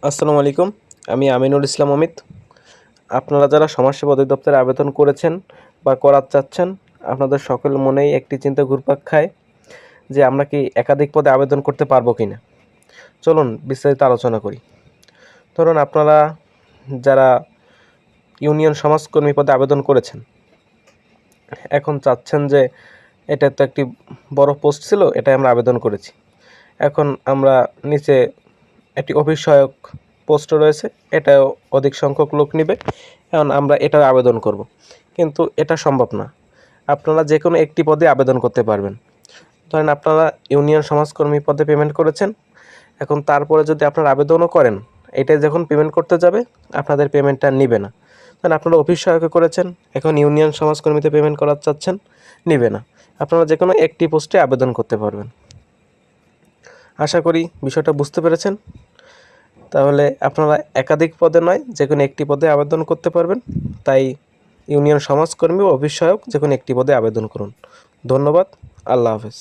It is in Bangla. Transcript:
আসসালামু আলাইকুম। আমি আমিনুল ইসলাম অমিত। আপনারা যারা সমাজসেবা অধিদপ্তরে আবেদন করেছেন বা করাতে চাচ্ছেন, আপনাদের সকল মনেই একটি চিন্তা ঘুরপাক খায় যে আমরা কি একাধিক পদে আবেদন করতে পারবো কিনা। চলুন বিস্তারিত আলোচনা করি। ধরুন আপনারা যারা ইউনিয়ন সমাজকর্মী পদে আবেদন করেছেন, এখন চাচ্ছেন যে এটা তো একটি বড় পোস্ট ছিল, এটাই আমরা আবেদন করেছি। এখন আমরা নিচে একটি অফিস সহায়ক পোস্ট রয়েছে, এটাও অধিক সংখ্যক লোক নেবে। এখন আমরা এটাও আবেদন করব, কিন্তু এটা সম্ভব না। আপনারা যে কোনো একটি পদে আবেদন করতে পারবেন। ধরেন আপনারা ইউনিয়ন সমাজকর্মী পদে পেমেন্ট করেছেন, এখন তারপরে যদি আপনারা আবেদনও করেন, এটাই যখন পেমেন্ট করতে যাবে আপনাদের পেমেন্টটা নেবে না। কারণ আপনারা অফিস সহায়কে করেছেন, এখন ইউনিয়ন সমাজকর্মীতে পেমেন্ট করাতে চাচ্ছেন, নেবে না। আপনারা যে কোনো একটি পোস্টে আবেদন করতে পারবেন। আশা করি বিষয়টা বুঝতে পেরেছেন। তাহলে আপনারা একাধিক পদে নয়, যে কোনো একটি পদে আবেদন করতে পারবেন। তাই ইউনিয়ন সমাজকর্মী ও অফিস সহায়ক যে কোনো একটি পদে আবেদন করুন। ধন্যবাদ। আল্লাহ হাফেজ।